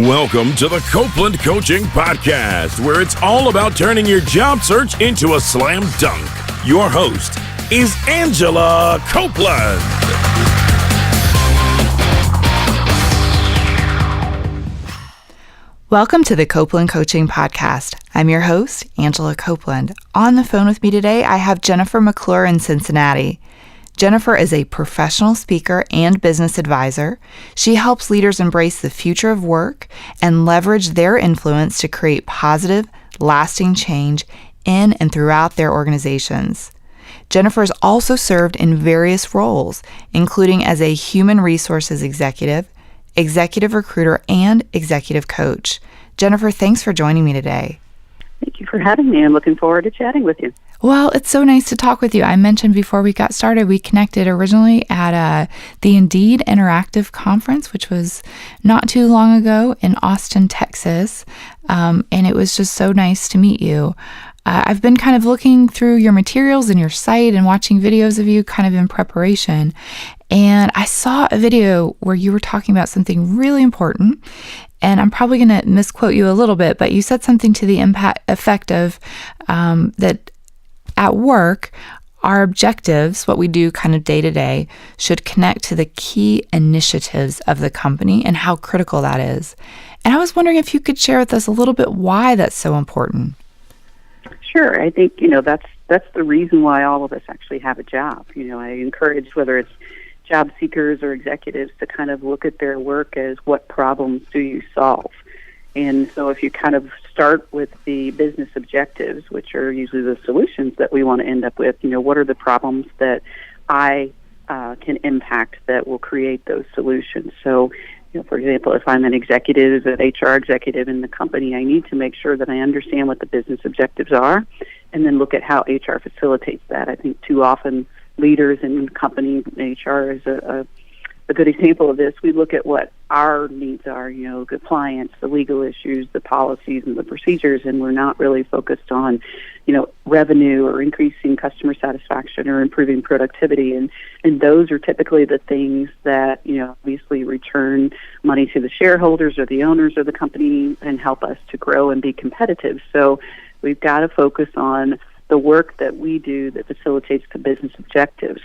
Welcome to the Copeland Coaching Podcast, where it's all about turning your job search into a slam dunk. Your host is Angela Copeland. Welcome to the Copeland Coaching Podcast. I'm your host, Angela Copeland. On the phone with me today, I have Jennifer McClure in Cincinnati. Jennifer is a professional speaker and business advisor. She helps leaders embrace the future of work and leverage their influence to create positive, lasting change in and throughout their organizations. Jennifer has also served in various roles, including as a human resources executive, executive recruiter, and executive coach. Jennifer, thanks for joining me today. Thank you for having me. I'm looking forward to chatting with you. Well, it's so nice to talk with you. I mentioned before we got started, we connected originally at the Indeed Interactive Conference, which was not too long ago in Austin, Texas, and it was just so nice to meet you. I've been kind of looking through your materials and your site and watching videos of you kind of in preparation, and I saw a video where you were talking about something really important, and I'm probably going to misquote you a little bit, but you said something to the effect of that at work, our objectives, what we do kind of day to day, should connect to the key initiatives of the company and how critical that is. And I was wondering if you could share with us a little bit why that's so important. Sure. I think, that's the reason why all of us actually have a job. I encourage, whether it's job seekers or executives, to kind of look at their work as what problems do you solve. And so if you kind of start with the business objectives, which are usually the solutions that we want to end up with, what are the problems that I can impact that will create those solutions? So, for example, if I'm an executive, an HR executive in the company, I need to make sure that I understand what the business objectives are and then look at how HR facilitates that. I think too often leaders in company, HR is a good example of this. We look at what our needs are, the clients, the legal issues, the policies, and the procedures, and we're not really focused on, revenue or increasing customer satisfaction or improving productivity. And those are typically the things that, obviously return money to the shareholders or the owners of the company and help us to grow and be competitive. So we've got to focus on the work that we do that facilitates the business objectives.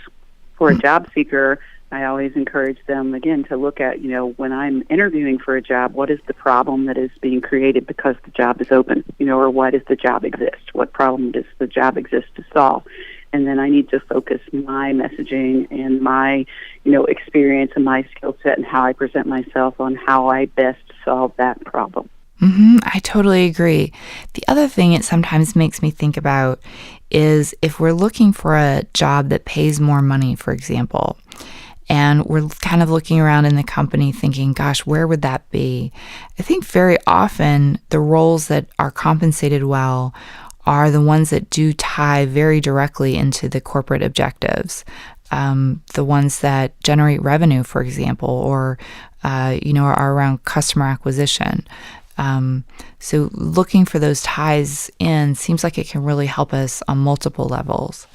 For a job seeker, I always encourage them, again, to look at, when I'm interviewing for a job, what is the problem that is being created because the job is open, or why does the job exist? What problem does the job exist to solve? And then I need to focus my messaging and my, experience and my skill set and how I present myself on how I best solve that problem. I totally agree. The other thing it sometimes makes me think about is if we're looking for a job that pays more money, for example, and we're kind of looking around in the company thinking, gosh, where would that be? I think very often the roles that are compensated well are the ones that do tie very directly into the corporate objectives. The ones that generate revenue, for example, or, are around customer acquisition. So looking for those ties in seems like it can really help us on multiple levels.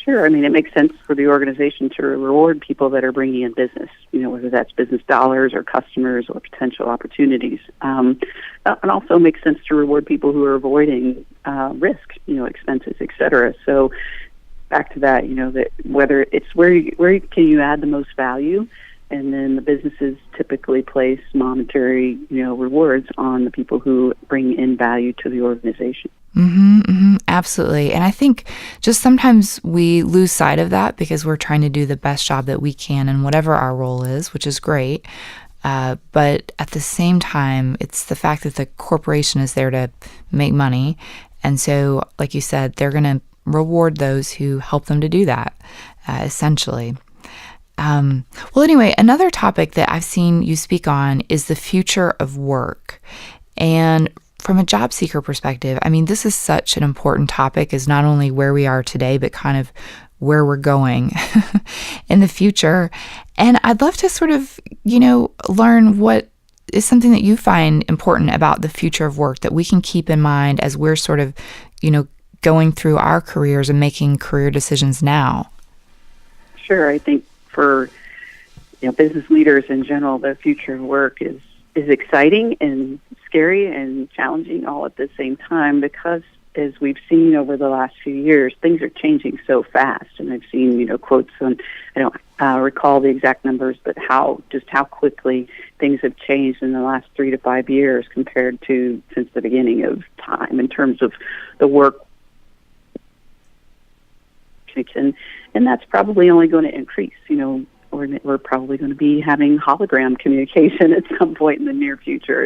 Sure. I mean, it makes sense for the organization to reward people that are bringing in business, whether that's business dollars or customers or potential opportunities. It also makes sense to reward people who are avoiding risk, expenses, et cetera. So back to that, that whether it's where can you add the most value, and then the businesses typically place monetary, rewards on the people who bring in value to the organization. Absolutely. And I think just sometimes we lose sight of that because we're trying to do the best job that we can in whatever our role is, which is great. But at the same time, it's the fact that the corporation is there to make money. And so, like you said, they're going to reward those who help them to do that, essentially. Well, anyway, another topic that I've seen you speak on is the future of work. And from a job seeker perspective, I mean, this is such an important topic, is not only where we are today, but kind of where we're going in the future. And I'd love to sort of, learn what is something that you find important about the future of work that we can keep in mind as we're sort of, going through our careers and making career decisions now. Sure. I think for business leaders in general, the future of work is is exciting and scary and challenging all at the same time, because as we've seen over the last few years, things are changing so fast. And I've seen, quotes on, I don't recall the exact numbers, but how quickly things have changed in the last 3 to 5 years compared to since the beginning of time in terms of the work. And that's probably only going to increase, we're probably going to be having hologram communication at some point in the near future.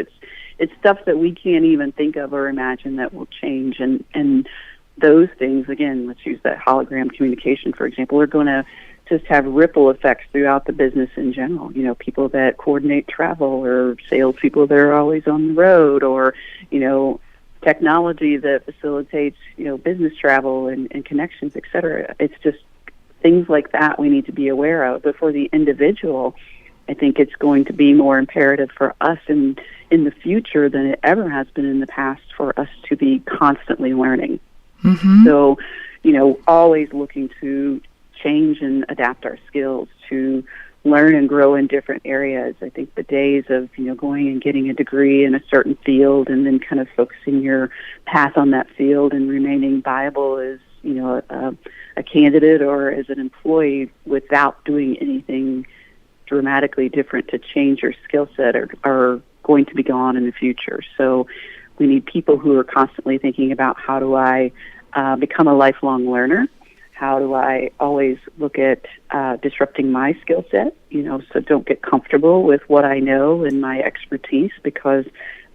It's stuff that we can't even think of or imagine that will change. And those things, again, let's use that hologram communication, for example, are going to just have ripple effects throughout the business in general. People that coordinate travel, or salespeople that are always on the road, or, technology that facilitates, business travel and connections, et cetera. It's just things like that we need to be aware of. But for the individual, I think it's going to be more imperative for us in the future than it ever has been in the past for us to be constantly learning. Mm-hmm. So, always looking to change and adapt our skills to learn and grow in different areas. I think the days of, going and getting a degree in a certain field and then kind of focusing your path on that field and remaining viable as, a candidate or as an employee without doing anything dramatically different to change your skill set are going to be gone in the future. So we need people who are constantly thinking about, how do I become a lifelong learner? How do I always look at disrupting my skill set? So don't get comfortable with what I know and my expertise, because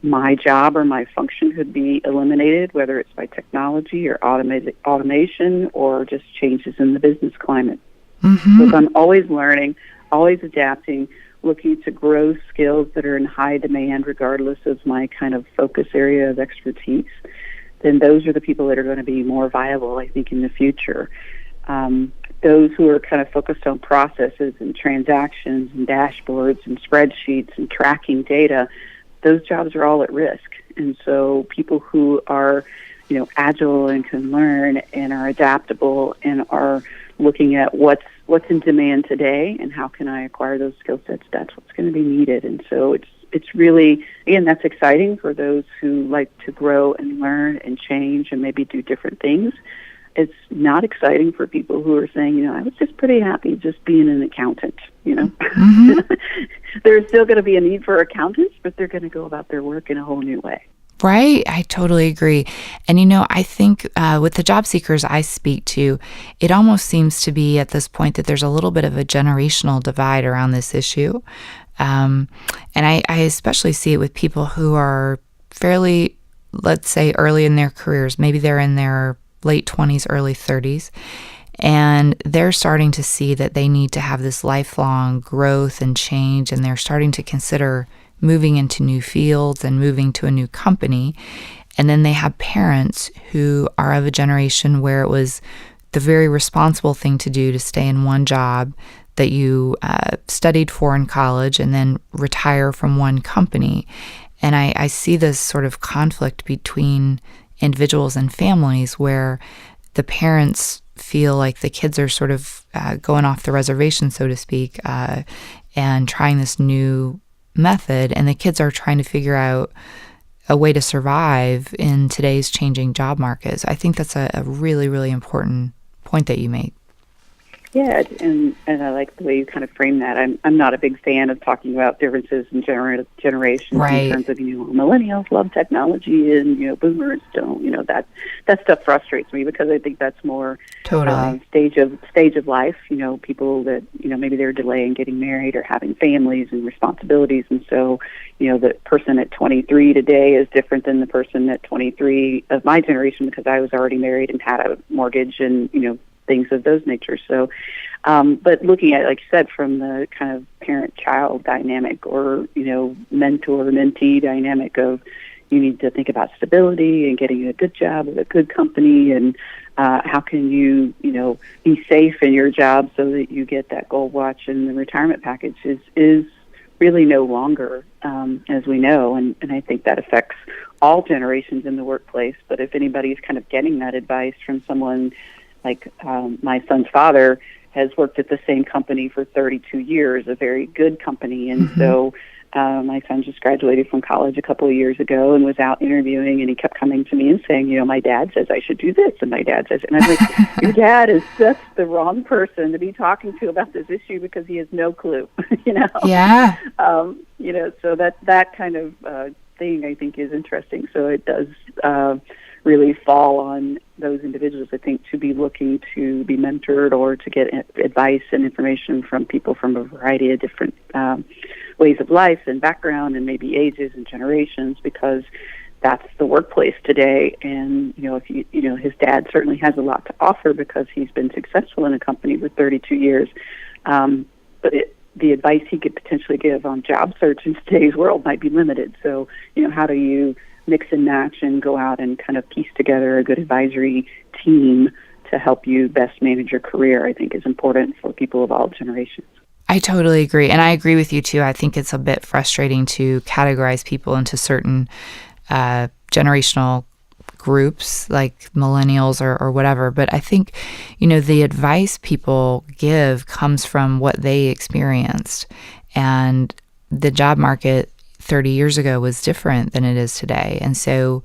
my job or my function could be eliminated, whether it's by technology or automation or just changes in the business climate. Mm-hmm. So I'm always learning, always adapting, looking to grow skills that are in high demand regardless of my kind of focus area of expertise, then those are the people that are going to be more viable, I think, in the future. Those who are kind of focused on processes and transactions and dashboards and spreadsheets and tracking data, those jobs are all at risk. And so people who are, agile and can learn and are adaptable and are looking at what's in demand today and how can I acquire those skill sets, that's what's going to be needed. And so it's really, again, that's exciting for those who like to grow and learn and change and maybe do different things. It's not exciting for people who are saying, I was just pretty happy just being an accountant, Mm-hmm. There's still going to be a need for accountants, but they're going to go about their work in a whole new way. Right. I totally agree. And, I think with the job seekers I speak to, it almost seems to be at this point that there's a little bit of a generational divide around this issue. And I especially see it with people who are fairly, let's say, early in their careers. Maybe they're in their late 20s, early 30s. And they're starting to see that they need to have this lifelong growth and change. And they're starting to consider moving into new fields and moving to a new company. And then they have parents who are of a generation where it was the very responsible thing to do to stay in one job that you studied for in college and then retire from one company. And I see this sort of conflict between individuals and families where the parents feel like the kids are sort of going off the reservation, so to speak, and trying this new method, and the kids are trying to figure out a way to survive in today's changing job markets. I think that's a really, really important point that you make. Yeah, and I like the way you kind of frame that. I'm not a big fan of talking about differences in generations, right, in terms of, millennials love technology and, boomers don't. That stuff frustrates me because I think that's more totally stage of life. People that, maybe they're delaying getting married or having families and responsibilities. And so, the person at 23 today is different than the person at 23 of my generation because I was already married and had a mortgage and, things of those natures. So, but looking at, like you said, from the kind of parent-child dynamic or, mentor-mentee dynamic of you need to think about stability and getting a good job at a good company and how can you, be safe in your job so that you get that gold watch and the retirement package is really no longer, as we know. And I think that affects all generations in the workplace. But if anybody's kind of getting that advice from someone like my son's father has worked at the same company for 32 years, a very good company. And so My son just graduated from college a couple of years ago and was out interviewing, and he kept coming to me and saying, my dad says I should do this, and my dad says, and I'm like, your dad is just the wrong person to be talking to about this issue because he has no clue, Yeah. So that kind of thing I think is interesting. So it does really fall on those individuals, I think, to be looking to be mentored or to get advice and information from people from a variety of different ways of life and background and maybe ages and generations, because that's the workplace today. And, if his dad certainly has a lot to offer because he's been successful in a company for 32 years. But the advice he could potentially give on job search in today's world might be limited. So, how do you mix and match and go out and kind of piece together a good advisory team to help you best manage your career, I think is important for people of all generations. I totally agree. And I agree with you too. I think it's a bit frustrating to categorize people into certain generational groups like millennials or whatever. But I think, the advice people give comes from what they experienced. And the job market 30 years ago was different than it is today. And so,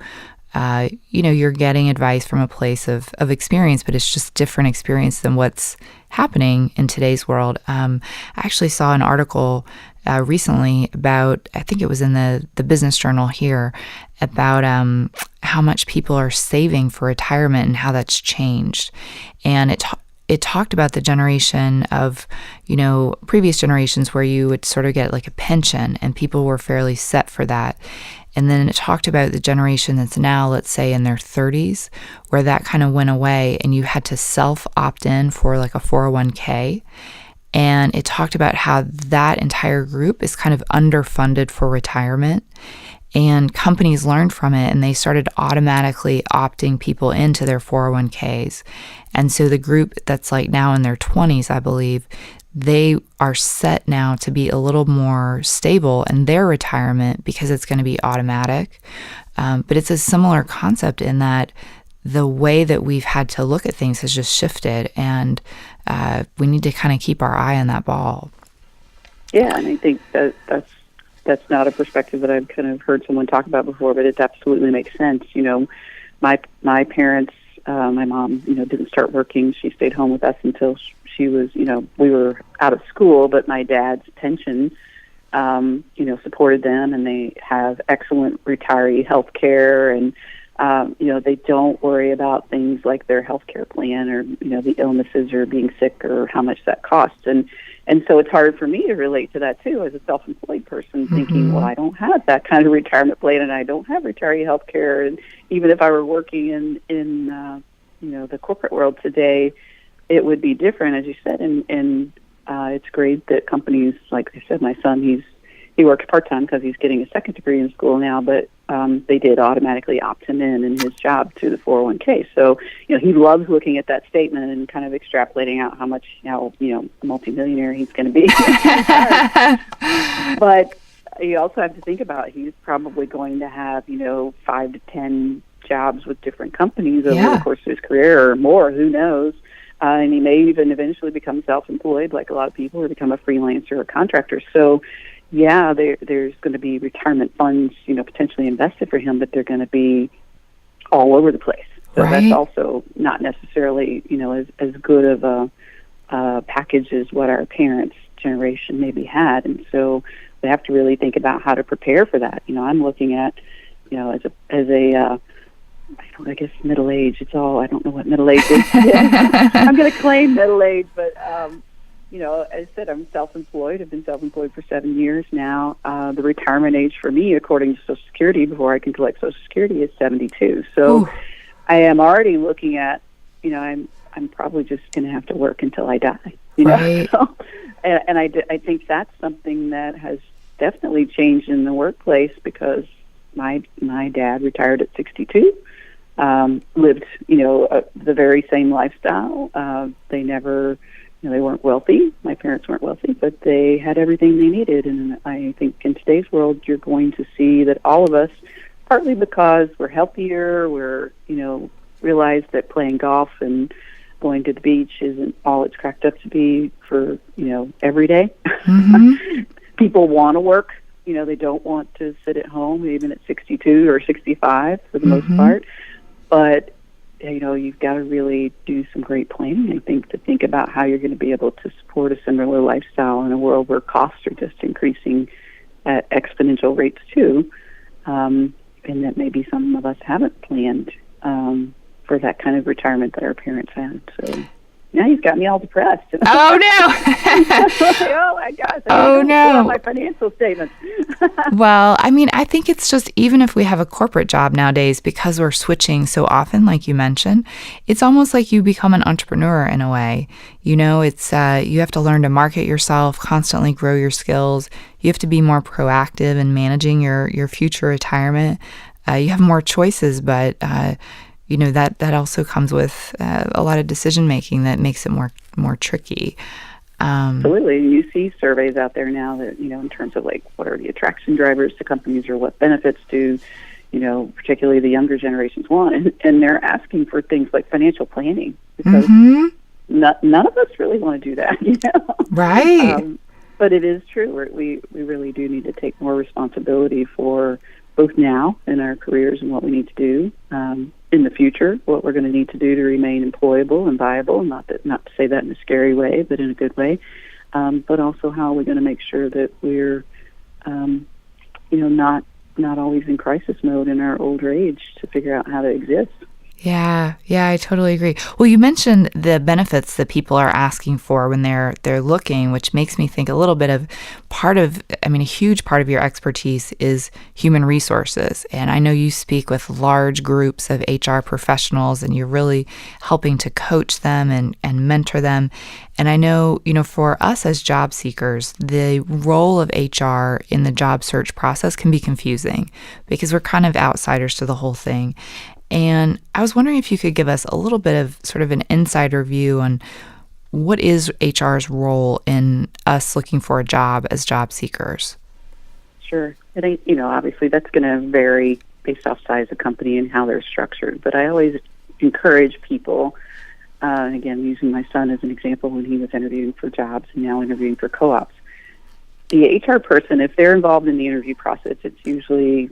you're getting advice from a place of experience, but it's just different experience than what's happening in today's world. I actually saw an article recently about, I think it was in the Business Journal here, about how much people are saving for retirement and how that's changed. And it talked about the generation of, previous generations where you would sort of get like a pension and people were fairly set for that. And then it talked about the generation that's now, let's say, in their 30s, where that kind of went away and you had to self-opt in for like a 401k. And it talked about how that entire group is kind of underfunded for retirement. And companies learned from it and they started automatically opting people into their 401ks. And so the group that's like now in their 20s, I believe, they are set now to be a little more stable in their retirement because it's going to be automatic. But it's a similar concept in that the way that we've had to look at things has just shifted, and we need to kind of keep our eye on that ball. Yeah, and I think that's not a perspective that I've kind of heard someone talk about before, but it absolutely makes sense. My parents, my mom, didn't start working. She stayed home with us until she was, we were out of school, but my dad's pension, supported them, and they have excellent retiree health care, and, they don't worry about things like their health care plan or, the illnesses or being sick or how much that costs. And so it's hard for me to relate to that, too, as a self-employed person, thinking, well, I don't have that kind of retirement plan, and I don't have retiree health care. And even if I were working in the corporate world today, it would be different, as you said. And it's great that companies, like I said, my son, he works part-time because he's getting a second degree in school now, but they did automatically opt him in his job to the 401k. So, he loves looking at that statement and kind of extrapolating out how much, a multimillionaire he's going to be. But you also have to think about he's probably going to have, 5 to 10 jobs with different companies over the course of his career or more, who knows. And he may even eventually become self-employed like a lot of people, or become a freelancer or contractor. So, there's going to be retirement funds, potentially invested for him, but they're going to be all over the place. So that's also not necessarily, as good of a package as what our parents' generation maybe had. And so we have to really think about how to prepare for that. I'm looking at, I guess middle age. I don't know what middle age is. I'm going to claim middle age, but as I said, I'm self-employed. I've been self-employed for 7 years now. The retirement age for me, according to Social Security, before I can collect Social Security, is 72. So I am already looking at, I'm probably just going to have to work until I die. Right. So, and I think that's something that has definitely changed in the workplace, because my dad retired at 62. Lived, the very same lifestyle. They never, they weren't wealthy. My parents weren't wealthy, but they had everything they needed. And I think in today's world, you're going to see that all of us, partly because we're healthier, we're, realize that playing golf and going to the beach isn't all it's cracked up to be for, every day. Mm-hmm. People want to work they don't want to sit at home even at 62 or 65 for the most part. But, you've got to really do some great planning, I think, to think about how you're going to be able to support a similar lifestyle in a world where costs are just increasing at exponential rates too. And that maybe some of us haven't planned for that kind of retirement that our parents had. So now you've got me all depressed. Oh, no. Oh, my gosh. Oh, no. My financial statements. Well, I think it's just, even if we have a corporate job nowadays, because we're switching so often, like you mentioned, it's almost like you become an entrepreneur in a way. It's you have to learn to market yourself, constantly grow your skills. You have to be more proactive in managing your future retirement. You have more choices, but that also comes with a lot of decision making that makes it more tricky. Absolutely. You see surveys out there now that, in terms of like what are the attraction drivers to companies or what benefits do, particularly the younger generations want. And they're asking for things like financial planning because none of us really want to do that, Right. But it is true. We really do need to take more responsibility for both now in our careers and what we need to do in the future, what we're going to need to do to remain employable and viable, not to say that in a scary way, but in a good way, but also how we're going to make sure that we're, not always in crisis mode in our older age to figure out how to exist. Yeah, I totally agree. Well, you mentioned the benefits that people are asking for when they're looking, which makes me think a little bit of a huge part of your expertise is human resources. And I know you speak with large groups of HR professionals and you're really helping to coach them and mentor them. And I know, for us as job seekers, the role of HR in the job search process can be confusing because we're kind of outsiders to the whole thing. And I was wondering if you could give us a little bit of sort of an insider view on what is HR's role in us looking for a job as job seekers? Sure. Obviously that's going to vary based off size of company and how they're structured. But I always encourage people, again, using my son as an example when he was interviewing for jobs and now interviewing for co-ops. The HR person, if they're involved in the interview process, it's usually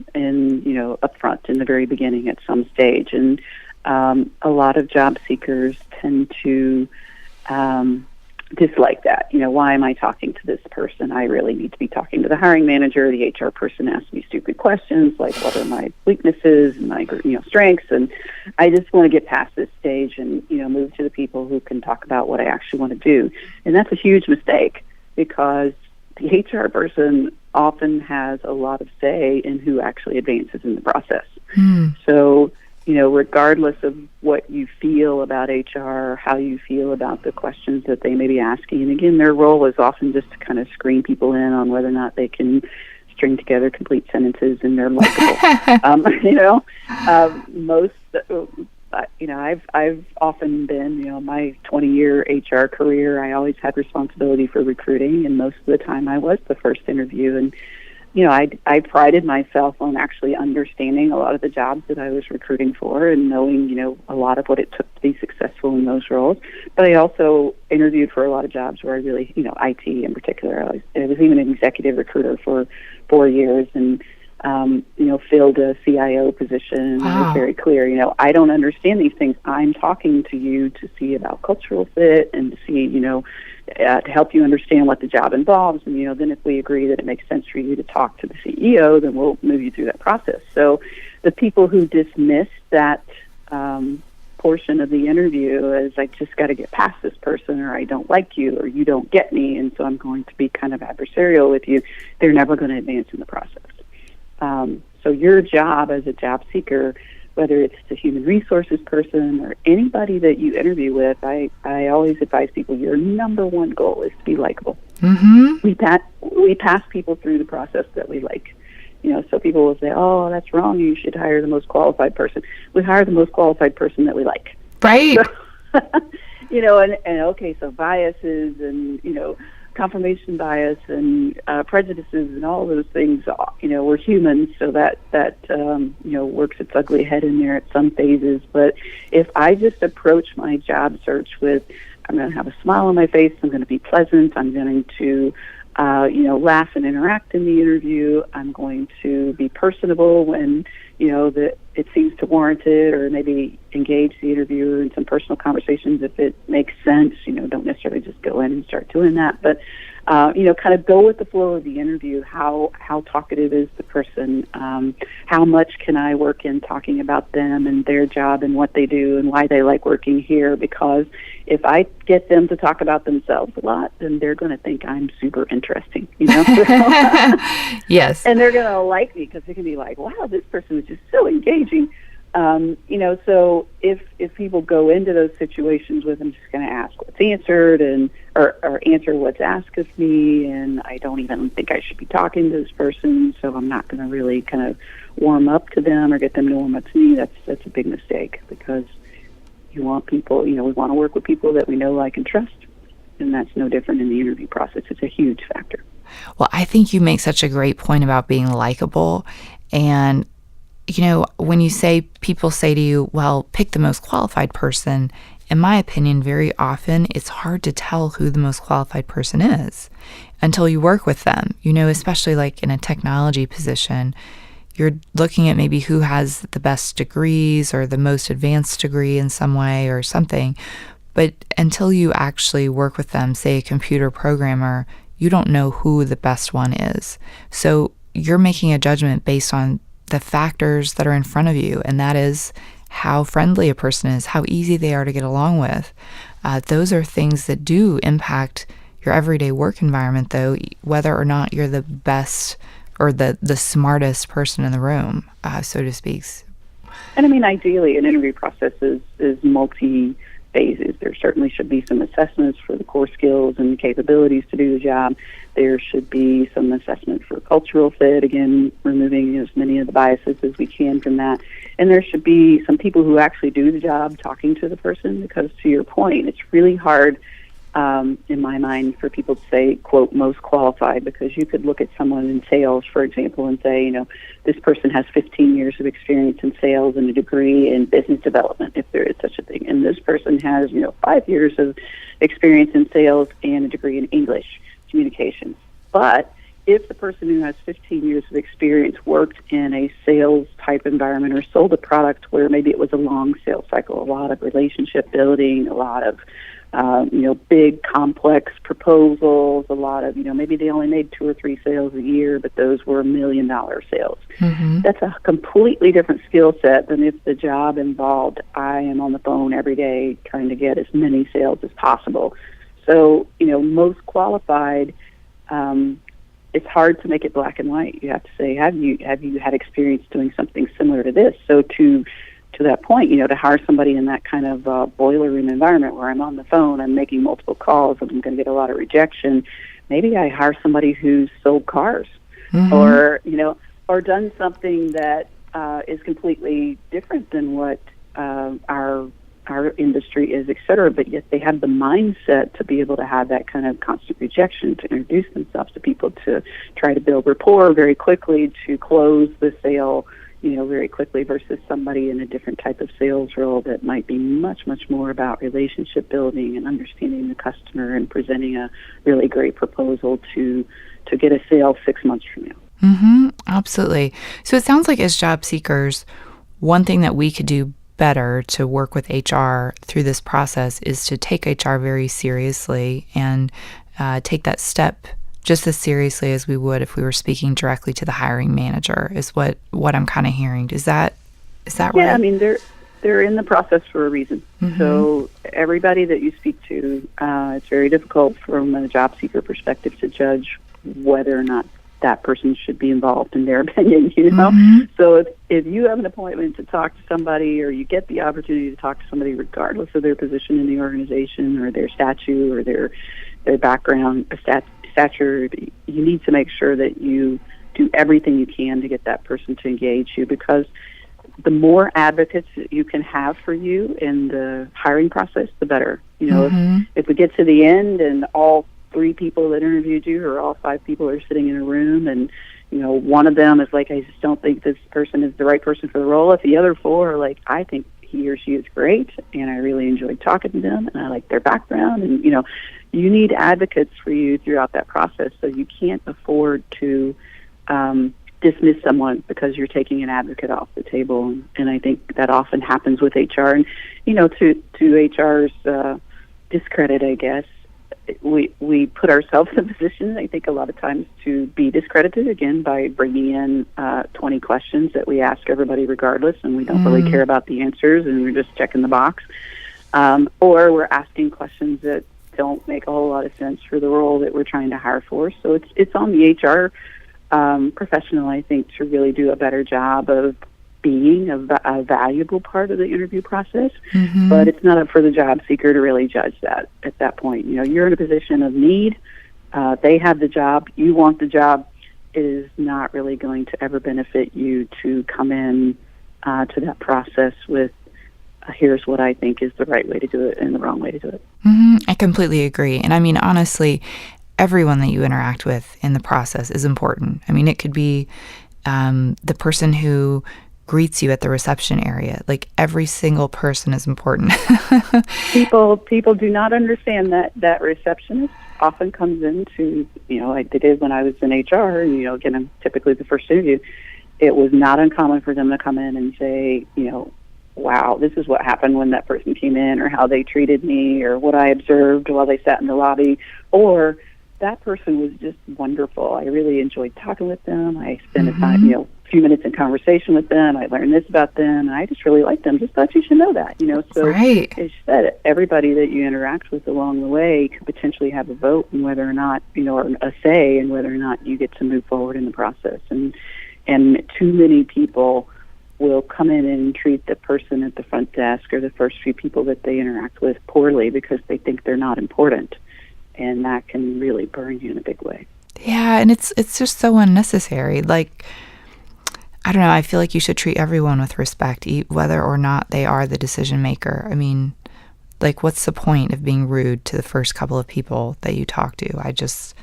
up front in the very beginning at some stage. And a lot of job seekers tend to dislike that. Why am I talking to this person? I really need to be talking to the hiring manager. The HR person asks me stupid questions like what are my weaknesses and my strengths, and I just want to get past this stage and move to the people who can talk about what I actually want to do. And that's a huge mistake because the HR person often has a lot of say in who actually advances in the process. So, regardless of what you feel about HR, how you feel about the questions that they may be asking, and again, their role is often just to kind of screen people in on whether or not they can string together complete sentences and they're likable. I've often been, my 20-year HR career, I always had responsibility for recruiting, and most of the time I was the first interview. And, I prided myself on actually understanding a lot of the jobs that I was recruiting for and knowing, a lot of what it took to be successful in those roles. But I also interviewed for a lot of jobs where I really, IT in particular. I was even an executive recruiter for 4 years and filled a CIO position. Wow. I was very clear, I don't understand these things. I'm talking to you to see about cultural fit and to see, to help you understand what the job involves. And, then if we agree that it makes sense for you to talk to the CEO, then we'll move you through that process. So the people who dismiss that portion of the interview as I just got to get past this person, or I don't like you, or you don't get me, and so I'm going to be kind of adversarial with you, they're never going to advance in the process. So your job as a job seeker, whether it's the human resources person or anybody that you interview with, I always advise people your number one goal is to be likable. We pass people through the process that we like. So people will say, oh, that's wrong, you should hire the most qualified person. We hire the most qualified person that we like. Right. So, and okay, so biases and, confirmation bias and prejudices and all those things, we're humans, so that works its ugly head in there at some phases. But if I just approach my job search with, I'm going to have a smile on my face, I'm going to be pleasant, I'm going to laugh and interact in the interview. I'm going to be personable when, that it seems to warrant it, or maybe engage the interviewer in some personal conversations if it makes sense. Don't necessarily just go in and start doing that, but kind of go with the flow of the interview. How talkative is the person? How much can I work in talking about them and their job and what they do and why they like working here? Because if I get them to talk about themselves a lot, then they're going to think I'm super interesting, Yes. And they're going to like me because they're going to be like, wow, this person is just so engaging. So if people go into those situations with, I'm just going to ask what's answered or answer what's asked of me, and I don't even think I should be talking to this person, so I'm not going to really kind of warm up to them or get them to warm up to me. That's a big mistake, because you want people, we want to work with people that we know, like, and trust, and that's no different in the interview process. It's a huge factor. Well, I think you make such a great point about being likable. And when people say to you, well, pick the most qualified person, in my opinion, very often it's hard to tell who the most qualified person is until you work with them. Especially like in a technology position, you're looking at maybe who has the best degrees or the most advanced degree in some way or something. But until you actually work with them, say a computer programmer, you don't know who the best one is. So you're making a judgment based on the factors that are in front of you, and that is how friendly a person is, how easy they are to get along with. Those are things that do impact your everyday work environment, though, whether or not you're the best or the smartest person in the room, so to speak. And I mean, ideally, an interview process is multi-phases. There certainly should be some assessments for the core skills and capabilities to do the job. There should be some assessment for cultural fit, again, removing as many of the biases as we can from that. And there should be some people who actually do the job talking to the person, because, to your point, it's really hard, in my mind, for people to say, quote, most qualified, because you could look at someone in sales, for example, and say, this person has 15 years of experience in sales and a degree in business development, if there is such a thing. And this person has, 5 years of experience in sales and a degree in English communications. But if the person who has 15 years of experience worked in a sales type environment or sold a product where maybe it was a long sales cycle, a lot of relationship building, a lot of big complex proposals, a lot of, maybe they only made 2 or 3 sales a year, but those were $1 million sales. Mm-hmm. That's a completely different skill set than if the job involved, I am on the phone every day trying to get as many sales as possible. So, most qualified, it's hard to make it black and white. You have to say, have you had experience doing something similar to this? So to that point, to hire somebody in that kind of boiler room environment where I'm on the phone, I'm making multiple calls, and I'm going to get a lot of rejection. Maybe I hire somebody who's sold cars, mm-hmm. or done something that is completely different than what our industry is, et cetera, but yet they have the mindset to be able to have that kind of constant rejection, to introduce themselves to people, to try to build rapport very quickly, to close the sale, very quickly, versus somebody in a different type of sales role that might be much, much more about relationship building and understanding the customer and presenting a really great proposal to get a sale 6 months from now. Mm-hmm, absolutely. So it sounds like, as job seekers, one thing that we could do better to work with HR through this process is to take HR very seriously and take that step just as seriously as we would if we were speaking directly to the hiring manager, is what I'm kind of hearing. Is that right? Yeah, I mean, they're in the process for a reason. Mm-hmm. So everybody that you speak to, it's very difficult from a job seeker perspective to judge whether or not that person should be involved, in their opinion, Mm-hmm. So if you have an appointment to talk to somebody, or you get the opportunity to talk to somebody, regardless of their position in the organization or their statute or their background, stature, you need to make sure that you do everything you can to get that person to engage you, because the more advocates that you can have for you in the hiring process, the better. Mm-hmm. If we get to the end and all 3 people that interviewed you, or all 5 people are sitting in a room, and one of them is like, I just don't think this person is the right person for the role. If the other 4 are like, I think he or she is great, and I really enjoyed talking to them, and I like their background, and you need advocates for you throughout that process. So you can't afford to dismiss someone because you're taking an advocate off the table. And I think that often happens with HR. And, to HR's discredit, I guess, we put ourselves in a position, I think, a lot of times to be discredited, again, by bringing in 20 questions that we ask everybody regardless, and we don't really care about the answers, and we're just checking the box. Or we're asking questions that don't make a whole lot of sense for the role that we're trying to hire for. So it's on the HR professional, I think, to really do a better job of being a valuable part of the interview process, but it's not up for the job seeker to really judge that at that point. You're in a position of need. They have the job. You want the job. It is not really going to ever benefit you to come in to that process with, here's what I think is the right way to do it and the wrong way to do it. I completely agree. And I mean, honestly, everyone that you interact with in the process is important. I mean, it could be the person who greets you at the reception area. Like, every single person is important. People do not understand that receptionist often comes into, like they did when I was in HR, again, I'm typically the first interview. It was not uncommon for them to come in and say, wow, this is what happened when that person came in, or how they treated me, or what I observed while they sat in the lobby, or that person was just wonderful. I really enjoyed talking with them. I spent a time, a few minutes in conversation with them. I learned this about them, and I just really liked them. Just thought you should know that, So right. As you said, everybody that you interact with along the way could potentially have a vote in whether or not, or a say in whether or not you get to move forward in the process. And too many people will come in and treat the person at the front desk or the first few people that they interact with poorly because they think they're not important. And that can really burn you in a big way. Yeah, and it's just so unnecessary. Like, I don't know, I feel like you should treat everyone with respect, whether or not they are the decision maker. I mean, like, what's the point of being rude to the first couple of people that you talk to? I just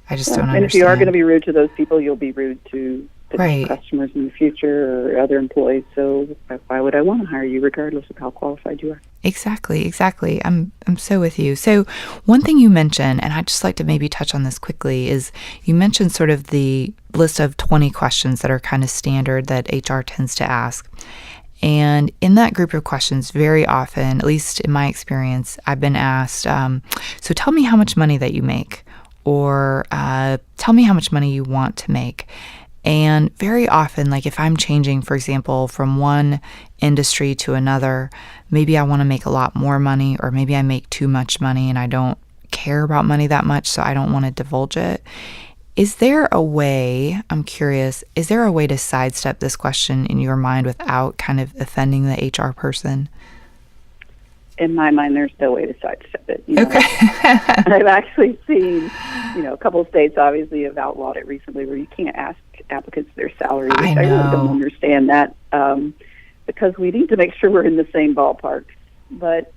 don't understand. And if you are going to be rude to those people, you'll be rude to right. customers in the future or other employees. So why would I want to hire you regardless of how qualified you are? Exactly. I'm so with you. So one thing you mentioned, and I'd just like to maybe touch on this quickly, is you mentioned sort of the list of 20 questions that are kind of standard that HR tends to ask. And in that group of questions, very often, at least in my experience, I've been asked, so tell me how much money that you make, or tell me how much money you want to make. And very often, like if I'm changing, for example, from one industry to another, maybe I want to make a lot more money, or maybe I make too much money and I don't care about money that much, so I don't want to divulge it. Is there a way, I'm curious, is there a way to sidestep this question in your mind without kind of offending the HR person? In my mind, there's no way to sidestep it. Okay. I've actually seen, a couple of states obviously have outlawed it recently where you can't ask applicants their salary, which I really don't understand that because we need to make sure we're in the same ballpark. But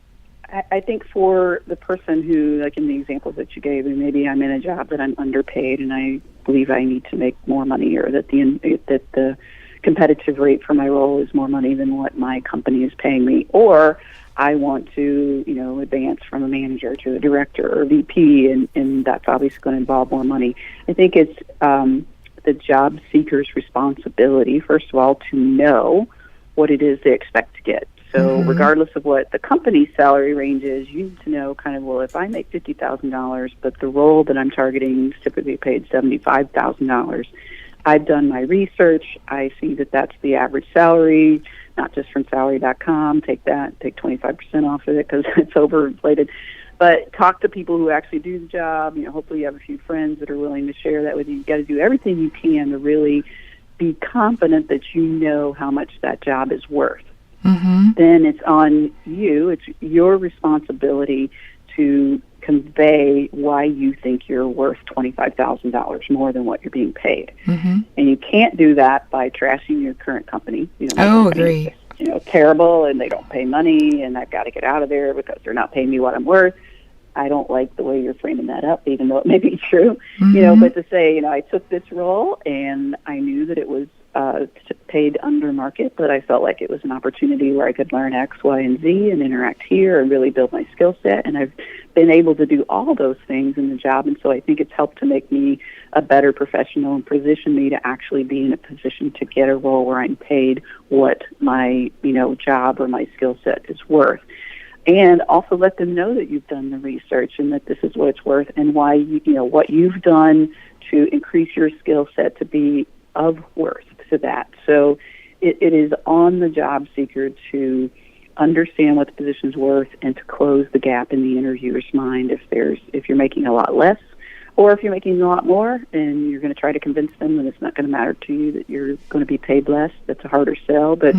I think for the person who, like in the examples that you gave, and maybe I'm in a job that I'm underpaid and I believe I need to make more money, or that the competitive rate for my role is more money than what my company is paying me, or I want to, advance from a manager to a director or VP, and that's obviously going to involve more money. I think it's the job seeker's responsibility, first of all, to know what it is they expect to get. So regardless of what the company's salary range is, you need to know kind of, well, if I make $50,000, but the role that I'm targeting is typically paid $75,000, I've done my research. I see that that's the average salary, not just from salary.com. Take 25% off of it because it's overinflated. But talk to people who actually do the job. Hopefully you have a few friends that are willing to share that with you. You've got to do everything you can to really be confident that you know how much that job is worth. Then it's on you. It's your responsibility to convey why you think you're worth $25,000 more than what you're being paid. And you can't do that by trashing your current company. Agree. Terrible, and they don't pay money, and I've got to get out of there because they're not paying me what I'm worth. I don't like the way you're framing that up, even though it may be true. But to say, I took this role and I knew that it was paid under market, but I felt like it was an opportunity where I could learn X, Y, and Z and interact here and really build my skill set. And I've been able to do all those things in the job. And so I think it's helped to make me a better professional and position me to actually be in a position to get a role where I'm paid what my, job or my skill set is worth. And also let them know that you've done the research and that this is what it's worth and why, what you've done to increase your skill set to be of worth to that. So it is on the job seeker to understand what the position's worth and to close the gap in the interviewer's mind if you're making a lot less or if you're making a lot more and you're going to try to convince them that it's not going to matter to you that you're going to be paid less. That's a harder sell, but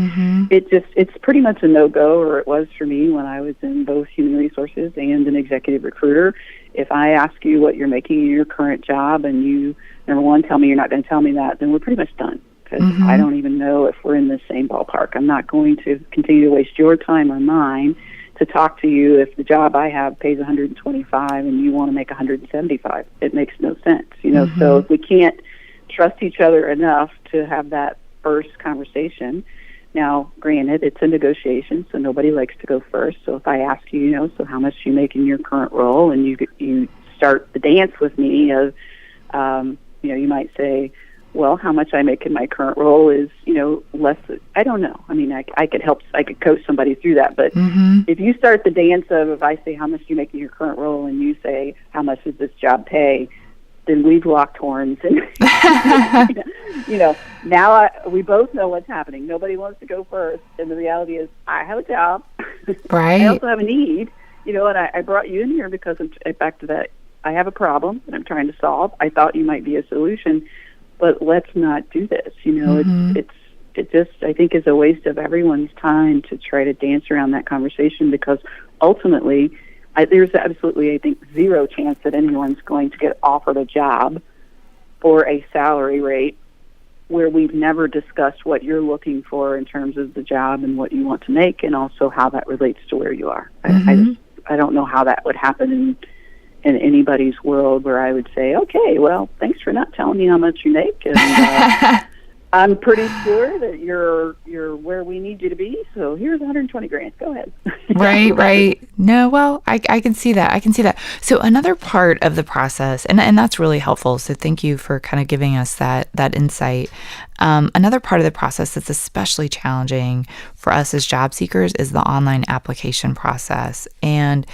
it's pretty much a no-go, or it was for me when I was in both human resources and an executive recruiter. If I ask you what you're making in your current job and you, number one, tell me you're not going to tell me that, then we're pretty much done. Because I don't even know if we're in the same ballpark. I'm not going to continue to waste your time or mine to talk to you if the job I have pays $125 and you want to make $175. It makes no sense, So if we can't trust each other enough to have that first conversation, now, granted, it's a negotiation, so nobody likes to go first. So if I ask you, so how much do you make in your current role, and you start the dance with me of, you might say, well, how much I make in my current role is, less. I don't know. I mean, I could coach somebody through that. But if you start the dance of, if I say, how much do you make in your current role, and you say, how much does this job pay, then we've locked horns. And, now we both know what's happening. Nobody wants to go first. And the reality is, I have a job. Right. I also have a need, and I brought you in here because, back to that, I have a problem that I'm trying to solve. I thought you might be a solution. But let's not do this. It just, I think, is a waste of everyone's time to try to dance around that conversation because ultimately, there's absolutely, I think, zero chance that anyone's going to get offered a job for a salary rate where we've never discussed what you're looking for in terms of the job and what you want to make and also how that relates to where you are. I don't know how that would happen in anybody's world where I would say, okay, well, thanks for not telling me how much you make, and I'm pretty sure that you're where we need you to be. So here's $120,000. Go ahead. Right. No, well, I can see that. So another part of the process, and that's really helpful. So thank you for kind of giving us that insight. Another part of the process that's especially challenging for us as job seekers is the online application process, and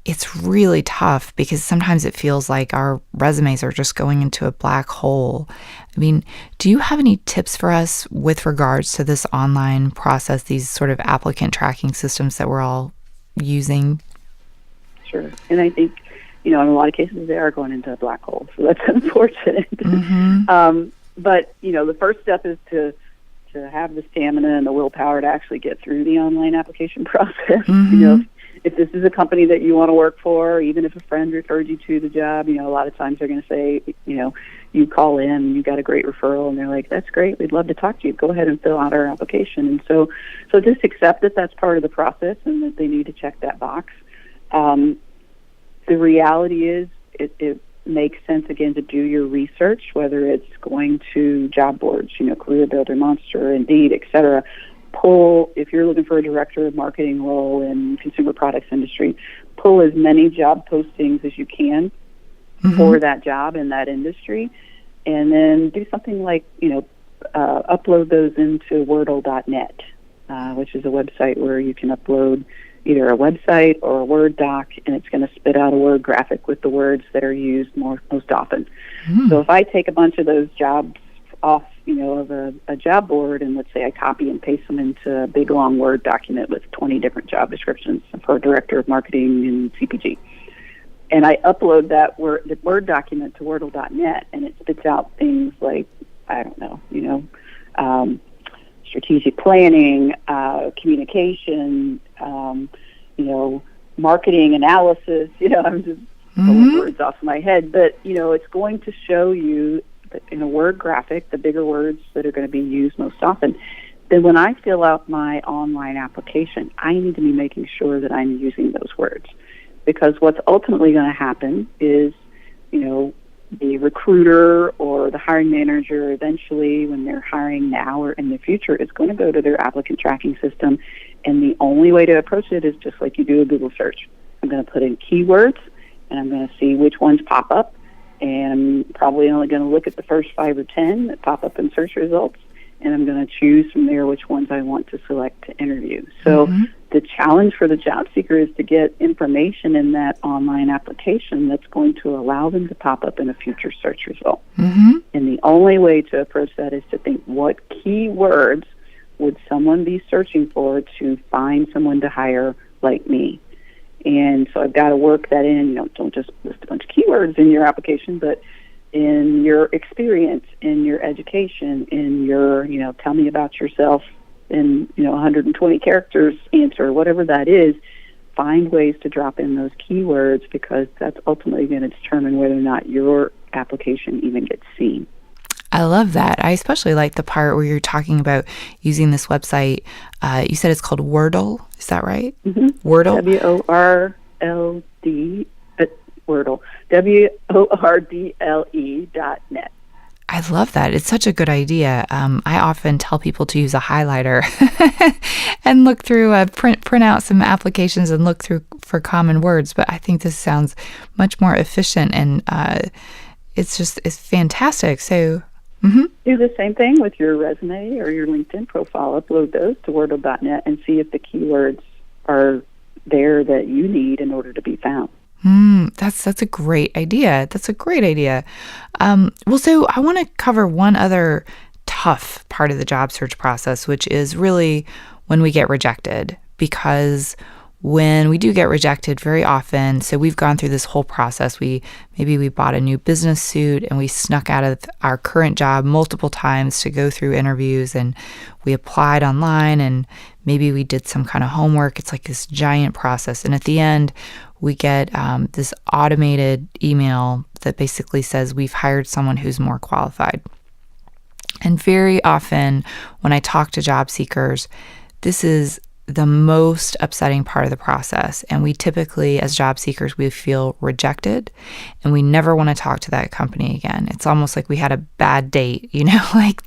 it's really tough because sometimes it feels like our resumes are just going into a black hole. I mean, do you have any tips for us with regards to this online process, these sort of applicant tracking systems that we're all using? Sure. And I think, in a lot of cases they are going into a black hole, so that's unfortunate. But, the first step is to have the stamina and the willpower to actually get through the online application process. If this is a company that you want to work for, even if a friend referred you to the job, a lot of times they're going to say, you call in and you got a great referral, and they're like, that's great, we'd love to talk to you. Go ahead and fill out our application. And so just accept that that's part of the process and that they need to check that box. The reality is it makes sense, again, to do your research, whether it's going to job boards, Career Builder, Monster, Indeed, et cetera. Pull, if you're looking for a director of marketing role in consumer products industry, pull as many job postings as you can for that job in that industry, and then do something like, upload those into Wordle.net, which is a website where you can upload either a website or a Word doc, and it's going to spit out a word graphic with the words that are used most often. So if I take a bunch of those jobs off of a job board, and let's say I copy and paste them into a big long Word document with 20 different job descriptions for a director of marketing in CPG, and I upload the Word document to Wordle.net, and it spits out things like, I don't know, strategic planning, communication, marketing analysis. I'm just pulling words off my head, but it's going to show you in a word graphic the bigger words that are going to be used most often. Then when I fill out my online application, I need to be making sure that I'm using those words, because what's ultimately going to happen is, the recruiter or the hiring manager eventually, when they're hiring now or in the future, is going to go to their applicant tracking system. And the only way to approach it is just like you do a Google search. I'm going to put in keywords, and I'm going to see which ones pop up. And I'm probably only going to look at the first 5 or 10 that pop up in search results. And I'm going to choose from there which ones I want to select to interview. So the challenge for the job seeker is to get information in that online application that's going to allow them to pop up in a future search result. And the only way to approach that is to think, what keywords would someone be searching for to find someone to hire like me? And so I've got to work that in. Don't just list a bunch of keywords in your application, but in your experience, in your education, in your, tell me about yourself in, 120 characters answer, whatever that is. Find ways to drop in those keywords, because that's ultimately going to determine whether or not your application even gets seen. I love that. I especially like the part where you're talking about using this website. You said it's called Wordle. Is that right? Wordle? WORLD. Wordle. WORDLE.net. I love that. It's such a good idea. I often tell people to use a highlighter and look through, print out some applications and look through for common words. But I think this sounds much more efficient, and it's fantastic. So do the same thing with your resume or your LinkedIn profile. Upload those to Wordle.net and see if the keywords are there that you need in order to be found. That's a great idea. That's a great idea. Well, so I want to cover one other tough part of the job search process, which is really when we get rejected. Because when we do get rejected very often, so we've gone through this whole process. Maybe we bought a new business suit and we snuck out of our current job multiple times to go through interviews, and we applied online, and maybe we did some kind of homework. It's like this giant process. And at the end, we get this automated email that basically says we've hired someone who's more qualified. And very often when I talk to job seekers, this is the most upsetting part of the process. And we typically, as job seekers, we feel rejected, and we never want to talk to that company again. It's almost like we had a bad date, like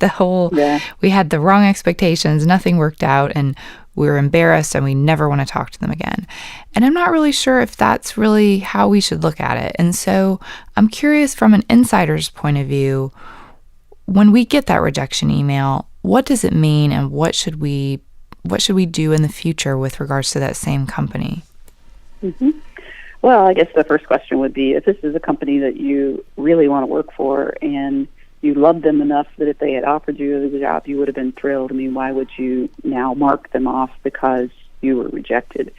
we had the wrong expectations, nothing worked out, and we were embarrassed, and we never want to talk to them again. And I'm not really sure if that's really how we should look at it. And so I'm curious, from an insider's point of view, when we get that rejection email, what does it mean, and what should we do in the future with regards to that same company? Well, I guess the first question would be, if this is a company that you really want to work for and you love them enough that if they had offered you the job, you would have been thrilled. I mean, why would you now mark them off because you were rejected?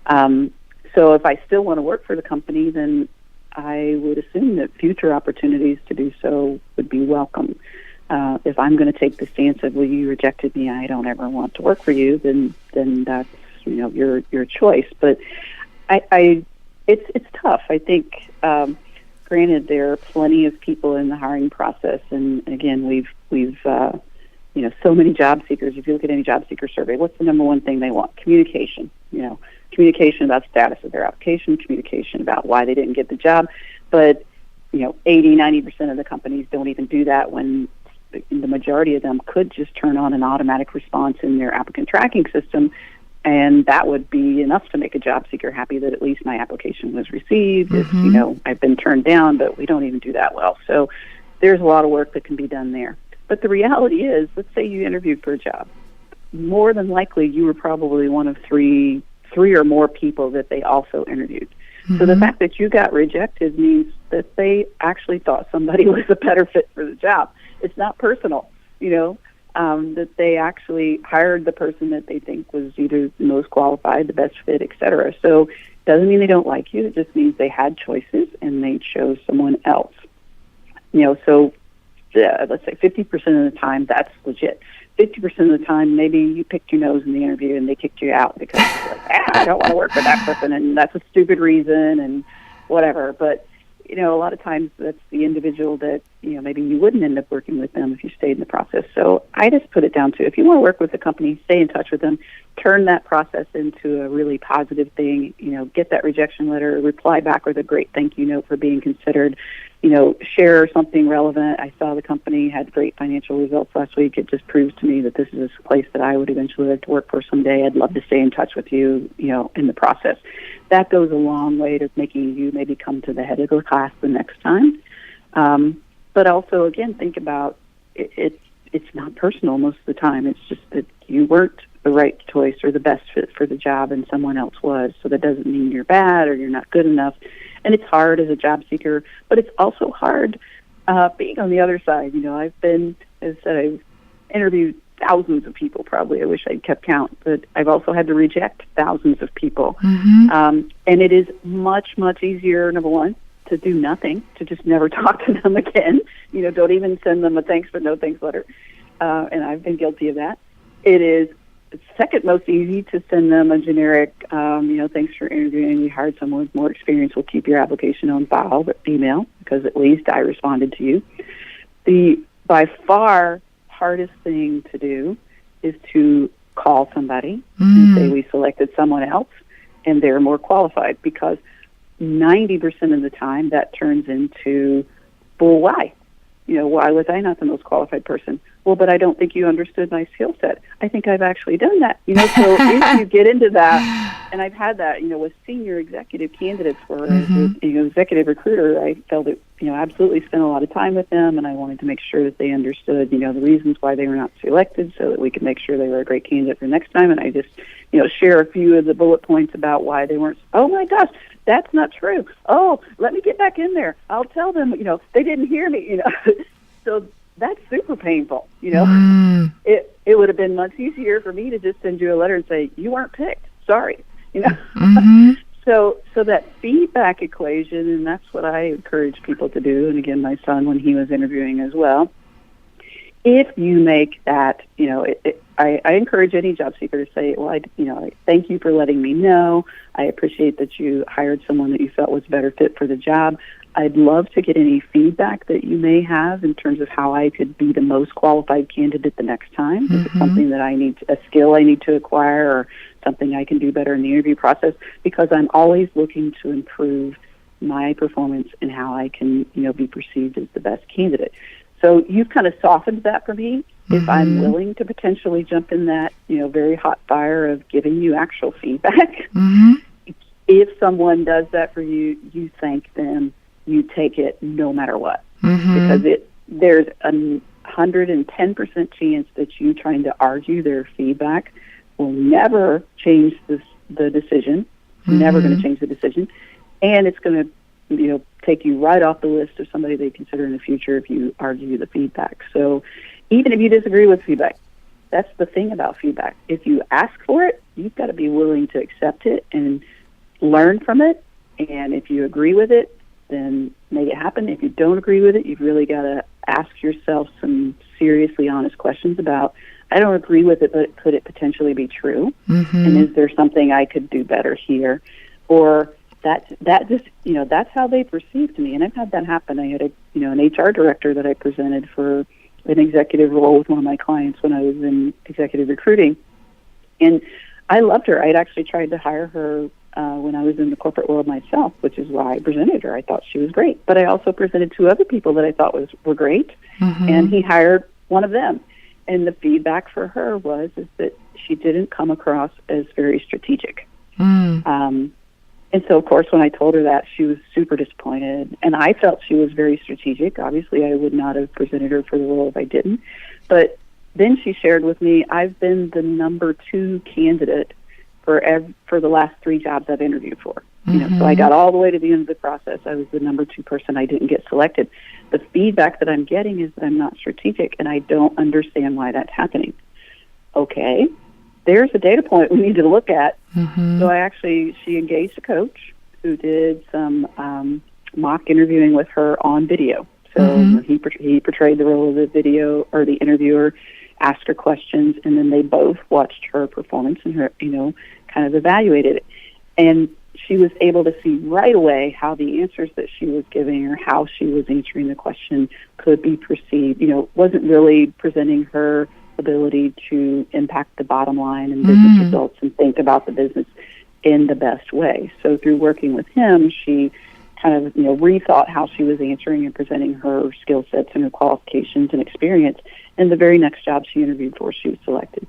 So if I still want to work for the company, then I would assume that future opportunities to do so would be welcome. If I'm going to take the stance of, well, you rejected me, I don't ever want to work for you, then that's your choice. But it's tough. I think, granted, there are plenty of people in the hiring process, and again, we've so many job seekers. If you look at any job seeker survey, what's the number one thing they want? Communication. Communication about status of their application, communication about why they didn't get the job. But 80-90% of the companies don't even do that, when the majority of them could just turn on an automatic response in their applicant tracking system, and that would be enough to make a job seeker happy that at least my application was received. If, I've been turned down, but we don't even do that well. So there's a lot of work that can be done there. But the reality is, let's say you interviewed for a job. More than likely, you were probably one of three or more people that they also interviewed. So the fact that you got rejected means that they actually thought somebody was a better fit for the job. It's not personal, that they actually hired the person that they think was either the most qualified, the best fit, et cetera. So it doesn't mean they don't like you. It just means they had choices and they chose someone else. So let's say 50% of the time, that's legit. 50% of the time, maybe you picked your nose in the interview and they kicked you out because you're like, I don't want to work with that person, and that's a stupid reason and whatever. But, a lot of times that's the individual that maybe you wouldn't end up working with them if you stayed in the process. So I just put it down to, if you want to work with a company, stay in touch with them, turn that process into a really positive thing, get that rejection letter, reply back with a great thank you note for being considered, share something relevant. I saw the company had great financial results last week. It just proves to me that this is a place that I would eventually like to work for someday. I'd love to stay in touch with you, in the process. That goes a long way to making you maybe come to the head of the class the next time. But also, again, think about it. It's not personal most of the time. It's just that you weren't the right choice or the best fit for the job and someone else was. So that doesn't mean you're bad or you're not good enough. And it's hard as a job seeker, but it's also hard being on the other side. I've been, as I said, I've interviewed thousands of people probably. I wish I'd kept count. But I've also had to reject thousands of people. And it is much, much easier, number one, to do nothing, to just never talk to them again. Don't even send them a thanks but no thanks letter. And I've been guilty of that. It is second most easy to send them a generic, thanks for interviewing. We hired someone with more experience. We'll keep your application on file, but email, because at least I responded to you. The by far hardest thing to do is to call somebody and say we selected someone else and they're more qualified, because 90% of the time that turns into, well, why? Why was I not the most qualified person? Well, but I don't think you understood my skill set. I think I've actually done that. So if you get into that, and I've had that, with senior executive candidates where as an executive recruiter, I felt it, absolutely spent a lot of time with them, and I wanted to make sure that they understood, the reasons why they were not selected so that we could make sure they were a great candidate for next time. And I just, share a few of the bullet points about why they weren't. Oh, my gosh, that's not true. Oh, let me get back in there. I'll tell them, they didn't hear me, So that's super painful, It would have been much easier for me to just send you a letter and say, you weren't picked. Sorry. So that feedback equation, and that's what I encourage people to do. And again, my son, when he was interviewing as well, if you make that, I encourage any job seeker to say, well, I thank you for letting me know. I appreciate that you hired someone that you felt was a better fit for the job. I'd love to get any feedback that you may have in terms of how I could be the most qualified candidate the next time. If it's something that a skill I need to acquire, or something I can do better in the interview process, because I'm always looking to improve my performance and how I can, be perceived as the best candidate. So you've kind of softened that for me. If I'm willing to potentially jump in that, very hot fire of giving you actual feedback, if someone does that for you, you thank them. You take it no matter what, because there's a 110% chance that you trying to argue their feedback will never change the decision. Never going to change the decision, and it's going to take you right off the list of somebody they consider in the future if you argue the feedback. So even if you disagree with feedback, that's the thing about feedback. If you ask for it, you've got to be willing to accept it and learn from it. And if you agree with it, then make it happen. If you don't agree with it, you've really got to ask yourself some seriously honest questions about, I don't agree with it, but could it potentially be true? And is there something I could do better here? Or that just, that's how they perceived me. And I've had that happen. I had an HR director that I presented for an executive role with one of my clients when I was in executive recruiting. And I loved her. I'd actually tried to hire her when I was in the corporate world myself, which is why I presented her. I thought she was great. But I also presented two other people that I thought were great, and he hired one of them. And the feedback for her is that she didn't come across as very strategic. And so, of course, when I told her that, she was super disappointed. And I felt she was very strategic. Obviously, I would not have presented her for the role if I didn't. But then she shared with me, I've been the number 2 candidate for the last 3 jobs I've interviewed for. So I got all the way to the end of the process. I was the number 2 person. I didn't get selected. The feedback that I'm getting is that I'm not strategic, and I don't understand why that's happening. Okay, there's a data point we need to look at. So she engaged a coach who did some mock interviewing with her on video. So he portrayed the role of the video or the interviewer, asked her questions, and then they both watched her performance and her, kind of evaluated it. And she was able to see right away how the answers that she was giving or how she was answering the question could be perceived. Wasn't really presenting her ability to impact the bottom line and business results and think about the business in the best way. So through working with him, she kind of, rethought how she was answering and presenting her skill sets and her qualifications and experience. And the very next job she interviewed for, she was selected.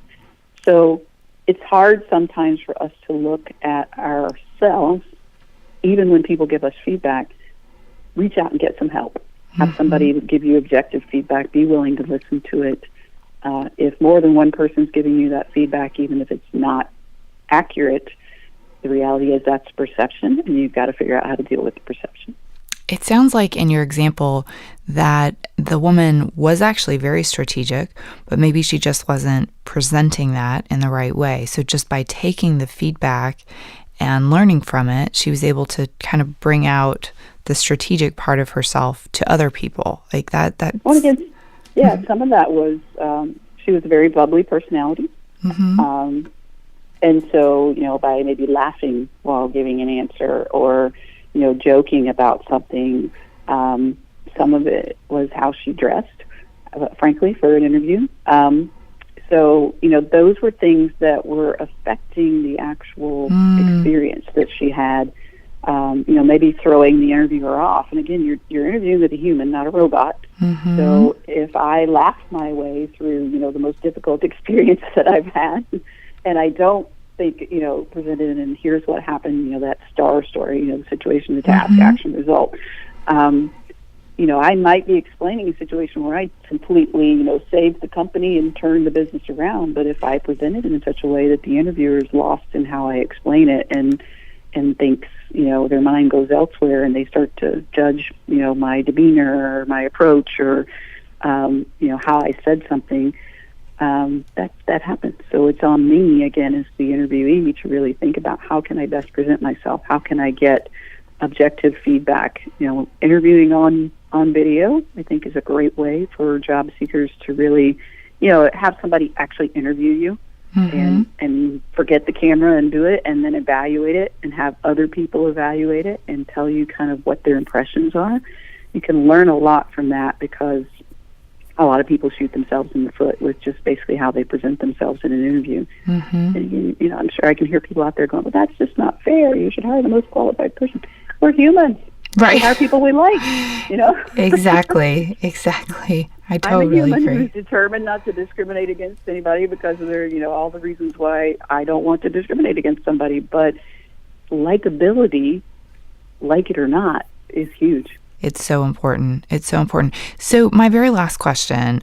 So it's hard sometimes for us to look at ourselves, even when people give us feedback. Reach out and get some help. Have somebody give you objective feedback. Be willing to listen to it. If more than one person's giving you that feedback, even if it's not accurate, the reality is that's perception, and you've got to figure out how to deal with the perception. It sounds like in your example that the woman was actually very strategic, but maybe she just wasn't presenting that in the right way. So just by taking the feedback and learning from it, she was able to kind of bring out the strategic part of herself to other people. Like that. Well, again, some of that was she was a very bubbly personality. And so, by maybe laughing while giving an answer or, joking about something, some of it was how she dressed, frankly, for an interview. So, those were things that were affecting the actual experience that she had, maybe throwing the interviewer off. And again, you're interviewing with a human, not a robot. So if I laughed my way through, the most difficult experience that I've had, and I don't think, presented and here's what happened, that STAR story, the situation, the task, action, result. I might be explaining a situation where I completely, saved the company and turned the business around. But if I present it in such a way that the interviewer is lost in how I explain it and thinks, their mind goes elsewhere and they start to judge, my demeanor or my approach or, how I said something, that happens. So it's on me, again, as the interviewee, to really think about how can I best present myself? How can I get objective feedback? Interviewing on video, I think, is a great way for job seekers to really, have somebody actually interview you and forget the camera and do it and then evaluate it and have other people evaluate it and tell you kind of what their impressions are. You can learn a lot from that because a lot of people shoot themselves in the foot with just basically how they present themselves in an interview. And, I'm sure I can hear people out there going, well, that's just not fair. You should hire the most qualified person. We're humans. Right. We hire people we like, Exactly. I totally I'm a human agree. who's determined not to discriminate against anybody because of their, all the reasons why I don't want to discriminate against somebody. But likability, like it or not, is huge. It's so important. So my very last question,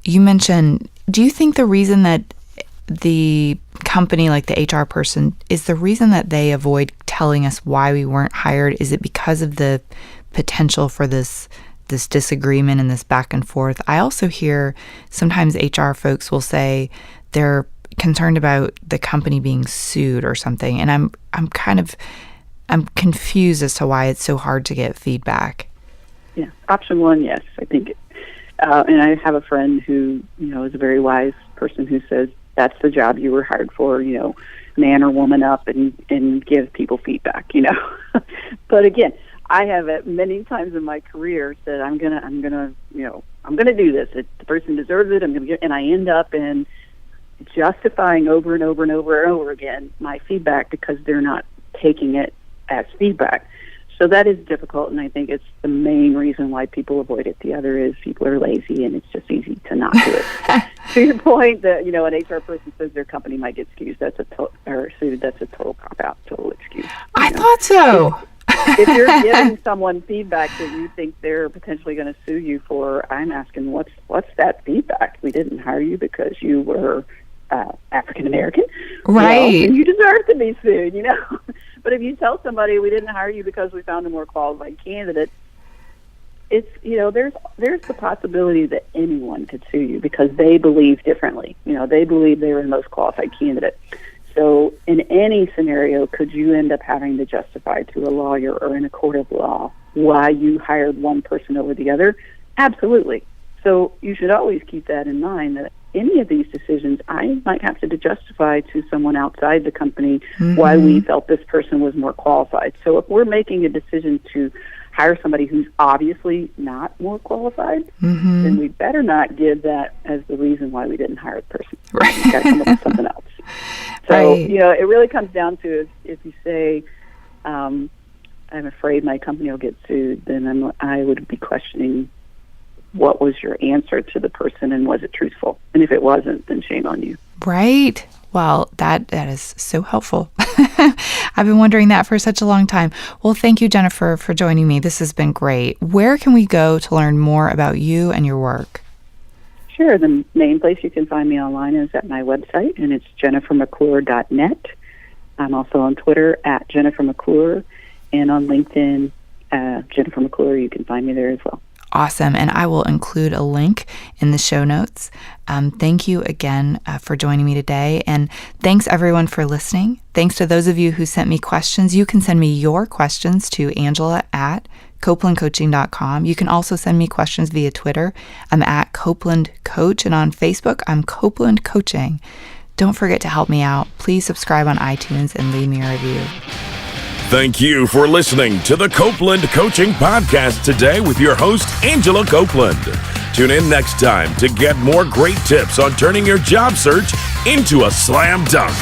you mentioned, do you think the reason that the company, like the HR person, is the reason that they avoid telling us why we weren't hired? Is it because of the potential for this disagreement and this back and forth? I also hear sometimes HR folks will say they're concerned about the company being sued or something, and I'm confused as to why it's so hard to get feedback. Yeah, option one, yes, I think. And I have a friend who, is a very wise person who says, that's the job you were hired for, man or woman up and give people feedback, But again, I have it many times in my career said, I'm gonna do this. If the person deserves it, and I end up in justifying over and over and over and over again my feedback because they're not taking it as feedback. So that is difficult, and I think it's the main reason why people avoid it. The other is people are lazy, and it's just easy to not do it. To your point that, an HR person says their company might get sued, that's a total cop-out, total excuse. I thought so. If you're giving someone feedback that you think they're potentially going to sue you for, I'm asking, what's that feedback? We didn't hire you because you were African American, right? And you deserve to be sued, But if you tell somebody we didn't hire you because we found a more qualified candidate, it's there's the possibility that anyone could sue you because they believe differently. They believe they were the most qualified candidate. So in any scenario, could you end up having to justify to a lawyer or in a court of law why you hired one person over the other? Absolutely. So you should always keep that in mind that any of these decisions, I might have to justify to someone outside the company why we felt this person was more qualified. So if we're making a decision to hire somebody who's obviously not more qualified, then we better not give that as the reason why we didn't hire the person. Right. We've got to come up with something else. So, it really comes down to if you say, I'm afraid my company will get sued, then I would be questioning what was your answer to the person and was it truthful? And if it wasn't, then shame on you. Right. Well, that is so helpful. I've been wondering that for such a long time. Well, thank you, Jennifer, for joining me. This has been great. Where can we go to learn more about you and your work? Sure. The main place you can find me online is at my website, and it's jennifermcclure.net. I'm also on Twitter at Jennifer McClure, and on LinkedIn, Jennifer McClure. You can find me there as well. Awesome. And I will include a link in the show notes. Thank you again for joining me today. And thanks everyone for listening. Thanks to those of you who sent me questions. You can send me your questions to Angela@CopelandCoaching.com. You can also send me questions via Twitter. I'm at Copeland Coach, and on Facebook, I'm Copeland Coaching. Don't forget to help me out. Please subscribe on iTunes and leave me a review. Thank you for listening to the Copeland Coaching Podcast today with your host, Angela Copeland. Tune in next time to get more great tips on turning your job search into a slam dunk.